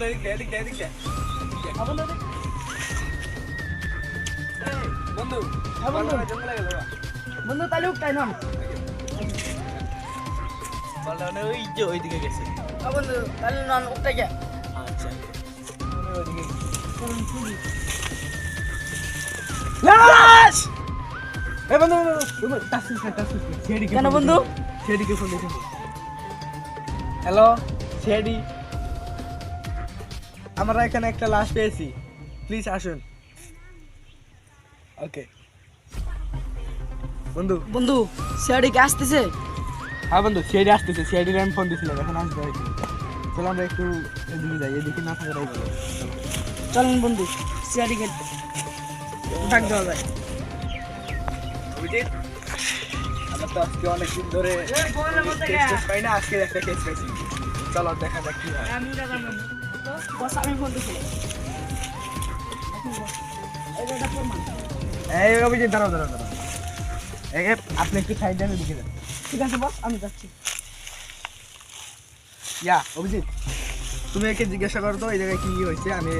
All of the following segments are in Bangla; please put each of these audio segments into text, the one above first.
বন্ধু এদিক দে বন্ধু হ্যাঁ বন্ধু। জঙ্গলে গেল বন্ধু তাহলে উঠটাই নন। বলটা মানে ওই যে ওইদিকে গেছে। হ্যাঁ বন্ধু তাহলে নন উঠটাই গে। আচ্ছা ওইদিকে চলুন শুনি। লাশ এ বন্ধু তুমি টাসিস সেডিকে কেন বন্ধু? সেডিকে ফোন দিতে হ্যালো সেডি আমরা এখানে একটা লাশ পেয়েছি প্লিজ আসুন ওকে বন্ধু বন্ধু সিআরডি আসতেছে। হ্যাঁ বন্ধু সিআইডি আসতেছে সিআইডি আমি ফোন দিছিলাম এখন আসবে হয়তো চলো আমরা একটু এদিকে যাই এদিকে না থাকাটাই ভালো চলুন বন্ধু সিআরডি খেলতে ডাক দেওয়া যায়। অভিজিৎ আমরা তো আজকে অনেক দিন ধরে কেস পাই না আজকে একটা কেস পাইছি চলো দেখা যাক কি হয় আমি এটা জানলাম তো বস আমি ফোন দিছিলাম। এটা প্রমাণ। এই অভিজিৎ দাঁড়াও এই আপনি একটু সাইড দিয়ে দিকে যান ঠিক আছে বস আমি যাচ্ছি। ইয়া অভিজিৎ তুমি একে জিজ্ঞাসা করো তো এই জায়গায় কি হয়েছে আমি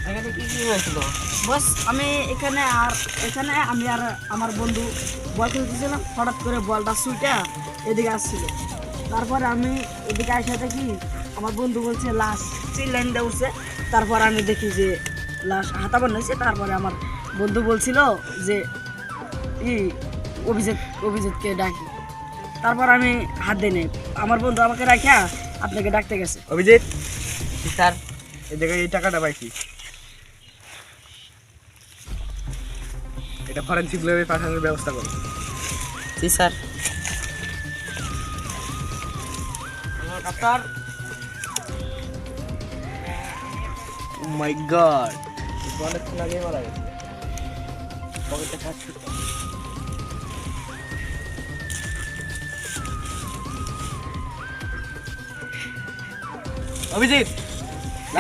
এখানে কি হয়েছিল বস আমি এখানে আমি আর আমার বন্ধু বল খেলতেছিলাম হঠাৎ করে বলটা সুইটা এদিকে আসছিল। তারপরে আমি এদিকে আসা দেখি আমার বন্ধু বলছে লাশ চিল্লাইন দিয়ে উঠছে। তারপর আমি দেখি যে লাশ হাতা বানিয়েছে। তারপরে আমার বন্ধু বলছিল যে অভিজিৎকে ডাকি। তারপর আমি হাত দিই নি। আমার বন্ধু আমাকে রাখা আপনাকে ডাকতে গেছে। অভিজিৎ স্যার এই জায়গায় এই টাকাটা পাইছি এটা ফরেনসিক ল্যাবে পাঠানোর ব্যবস্থা করো জি স্যার। ডাক্তার ও মাই গড অনেকক্ষণ আগে মারা গেছে পকেটে কাজ ছিল অভিজিৎ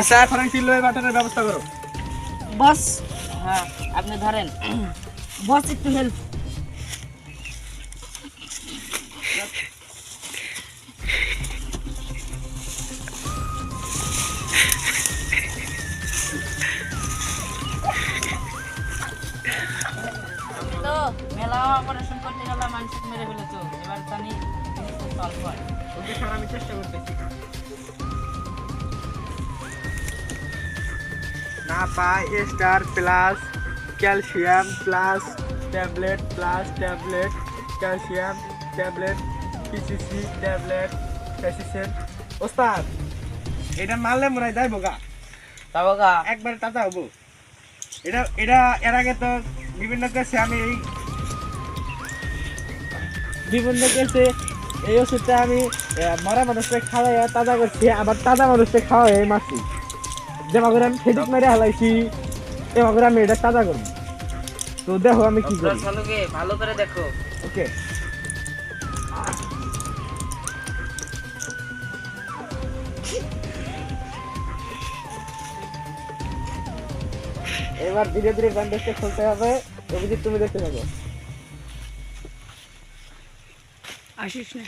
স্যার ফরেনসিক ল্যাবে পাঠানোর ব্যবস্থা করো বস হ্যাঁ আপনি ধরেন বস একটু হেল্প। তো মেলা অপারেশন করতে গেলাম মানুষ মেরে ফেলেছো এবার জানি সলভ হয়। ওকে স্যার আমি চেষ্টা করতেছি না পাই star plus calcium plus tablet calcium tablet PCC tablet প্যাসিসেন্ট ওস্তাদ এটা মারলে মনে হয় যাইব গা তাও গা একবারে টাটা হবো এটা এর আগে তো বিভিন্ন কেসে আমি এই ওষুধটা আমি মরা মানুষকে খাওয়াই তাজা করছি আবার তাজা মানুষকে খাওয়াই মারছি যেমন করে আমি ফেডিক মেরে হালাইছি তেমন করে আমি এটা তাজা করবো তো দেখো আমি কি করি ভালো করে দেখো। ওকে এবার ধীরে ধীরে ব্যান্ডেজটা খুলতে হবে অভিজিৎ তুমি দেখতে থাকো আসিস না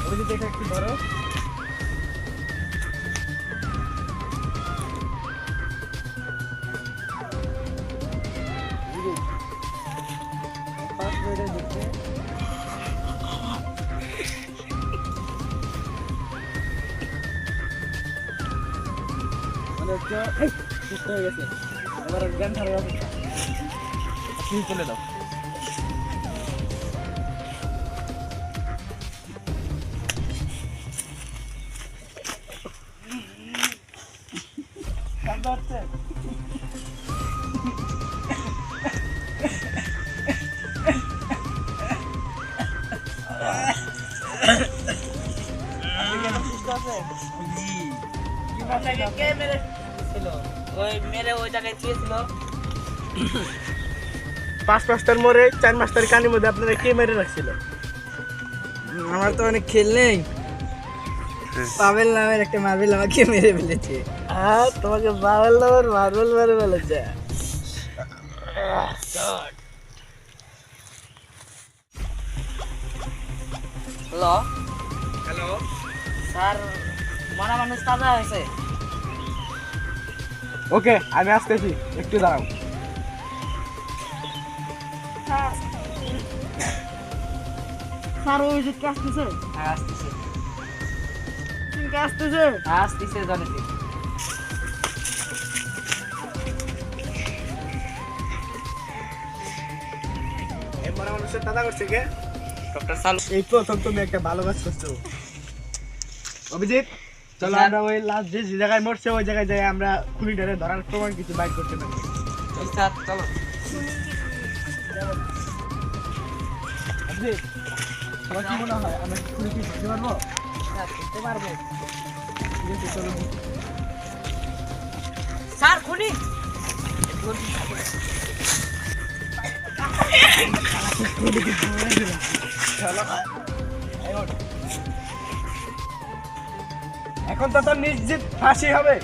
অভিজিৎ এটা একটু ধরো পাঁচ মিনিটের দিচ্ছে মানে হচ্ছে সুস্থ হয়ে গেছে এবার জ্ঞান ছাড়ার অবস্থা তুমি চলে দাও কে মেরে ছিল ওই মেরে ওই জায়গায় ছিল 5 মাস্টার মোড়ে 4 মাস্টার কানির মধ্যে আপনারা কে মেরে রাখছিল আমার তো অনেক খেল নেই। পাবেল নামের একটা মার্বেল আমাকে মেরে ফেলেছে। হ্যাঁ তোমাকে বাবেল নামের মার্বেল মেরে ফেলেছে হ্যালো হ্যালো স্যার মরা মানুষ তাজা হয়েছে। ওকে আমি আসতেছি, একটু দাঁড়াও। স্যার ওই যে কে আসতেছে? আসতেছে কে আসতেছে? আসতেছে জানিতে। এই মরা মানুষের দাদা করছে কে? ডক্টর সালু। এই প্রথম তুমি একটা ভালো কাজ করছো অভিজিৎ। চলো স্যার। আমরা ওই লাস্ট যে জায়গায় মরছে ওই জায়গায় যাই, আমরা খুনিটারে ধরার প্রমাণ কিছু বাইর করতে পারি। স্যার চলো। অভিজিৎ, তোমার কি মনে হয় আমরা খুনি কি ধরতে পারবো? স্যার করতে পারবো। ঠিক আছে চলো। স্যার খুনি। এখন তো তোর নিশ্চিত ফাঁসি হবে।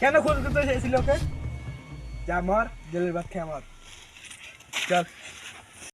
কেন খুঁজতে তো চেয়েছিল ওকে? যা মর, জেলের ভাত খেয়ে মর। চল।